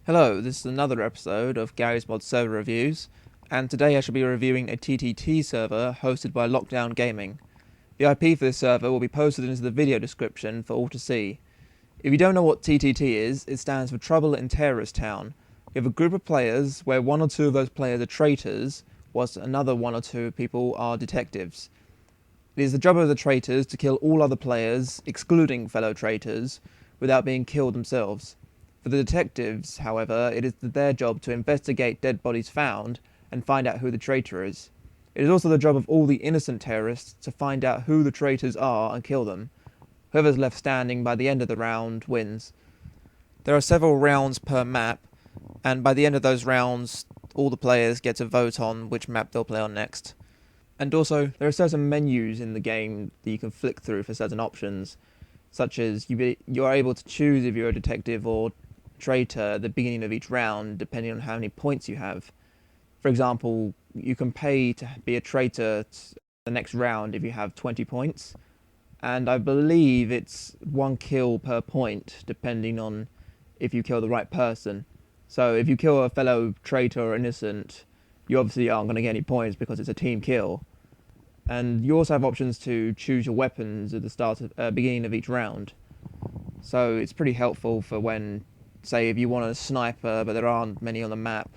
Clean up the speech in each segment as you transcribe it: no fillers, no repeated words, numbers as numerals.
Hello, this is another episode of Garry's Mod server reviews, and today I shall be reviewing a TTT server hosted by Lockdown Gaming. The IP for this server will be posted into the video description for all to see. If you don't know what TTT is, it stands for Trouble in Terrorist Town. You have a group of players where one or two of those players are traitors, whilst another one or two people are detectives. It is the job of the traitors to kill all other players, excluding fellow traitors, without being killed themselves. For the detectives, however, it is their job to investigate dead bodies found and find out who the traitor is. It is also the job of all the innocent terrorists to find out who the traitors are and kill them. Whoever's left standing by the end of the round wins. There are several rounds per map, and by the end of those rounds, all the players get to vote on which map they'll play on next. And also, there are certain menus in the game that you can flick through for certain options, such as you are able to choose if you're a detective or traitor at the beginning of each round, depending on how many points you have. For example, you can pay to be a traitor the next round if you have 20 points, and I believe it's 1 kill per point, depending on if you kill the right person. So if you kill a fellow traitor or innocent, you obviously aren't going to get any points because it's a team kill. And you also have options to choose your weapons at the start of beginning of each round. So it's pretty helpful for when, say, if you want a sniper but there aren't many on the map,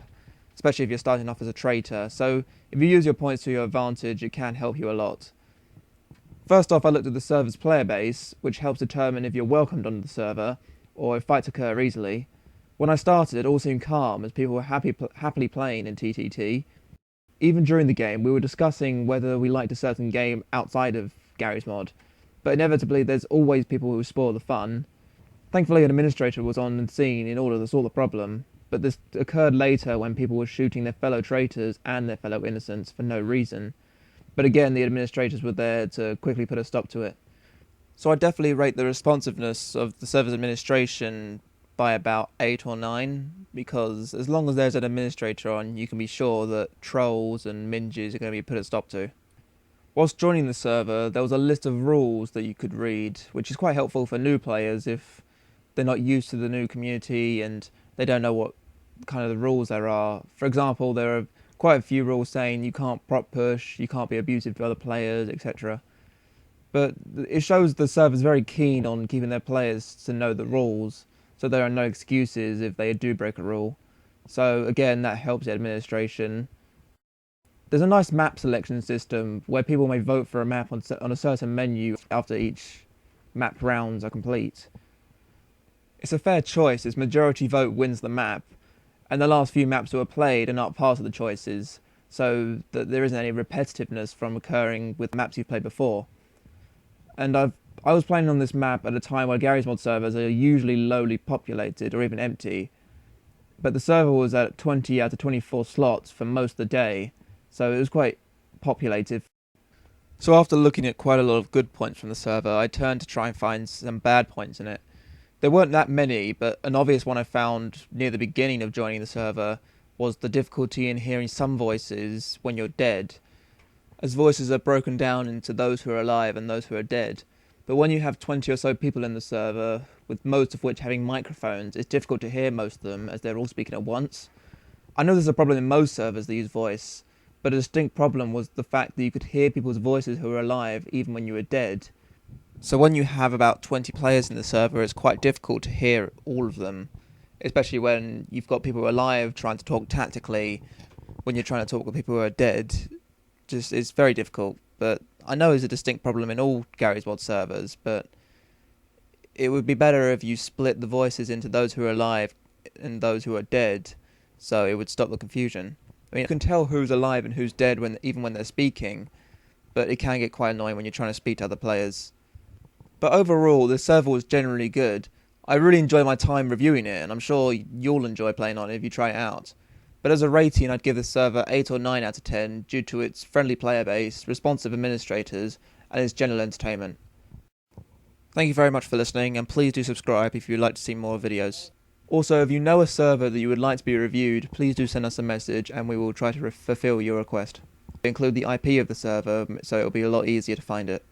especially if you're starting off as a traitor. So if you use your points to your advantage, it can help you a lot. First off, I looked at the server's player base, which helps determine if you're welcomed onto the server or if fights occur easily. When I started, it all seemed calm as people were happily playing in TTT. Even during the game, we were discussing whether we liked a certain game outside of Garry's Mod, but inevitably there's always people who spoil the fun. Thankfully, an administrator was on the scene in order to solve the problem, but this occurred later when people were shooting their fellow traitors and their fellow innocents for no reason. But again, the administrators were there to quickly put a stop to it. So I definitely rate the responsiveness of the server's administration by about 8 or 9, because as long as there's an administrator on, you can be sure that trolls and minges are going to be put a stop to. Whilst joining the server, there was a list of rules that you could read, which is quite helpful for new players if they're not used to the new community and they don't know what kind of the rules there are. For example, there are quite a few rules saying you can't prop push, you can't be abusive to other players, etc. But it shows the server's very keen on keeping their players to know the rules, so there are no excuses if they do break a rule. So again, that helps the administration. There's a nice map selection system where people may vote for a map on a certain menu after each map rounds are complete. It's a fair choice as majority vote wins the map, and the last few maps that were played are not part of the choices, so that there isn't any repetitiveness from occurring with maps you've played before. And I was playing on this map at a time where Garry's Mod servers are usually lowly populated or even empty, but the server was at 20 out of 24 slots for most of the day, so it was quite populated. So after looking at quite a lot of good points from the server, I turned to try and find some bad points in it. There weren't that many, but an obvious one I found near the beginning of joining the server was the difficulty in hearing some voices when you're dead, as voices are broken down into those who are alive and those who are dead. But when you have 20 or so people in the server, with most of which having microphones, it's difficult to hear most of them as they're all speaking at once. I know there's a problem in most servers that use voice, but a distinct problem was the fact that you could hear people's voices who were alive even when you were dead. So when you have about 20 players in the server, it's quite difficult to hear all of them, especially when you've got people who are alive trying to talk tactically when you're trying to talk with people who are dead. It's very difficult, but I know it's a distinct problem in all Garry's Mod servers, but it would be better if you split the voices into those who are alive and those who are dead, so it would stop the confusion. I mean, you can tell who's alive and who's dead even when they're speaking, but it can get quite annoying when you're trying to speak to other players. But overall, the server was generally good. I really enjoyed my time reviewing it, and I'm sure you'll enjoy playing on it if you try it out. But as a rating, I'd give the server 8 or 9 out of 10 due to its friendly player base, responsive administrators, and its general entertainment. Thank you very much for listening, and please do subscribe if you'd like to see more videos. Also, if you know a server that you would like to be reviewed, please do send us a message and we will try to fulfill your request. We include the IP of the server, so it'll be a lot easier to find it.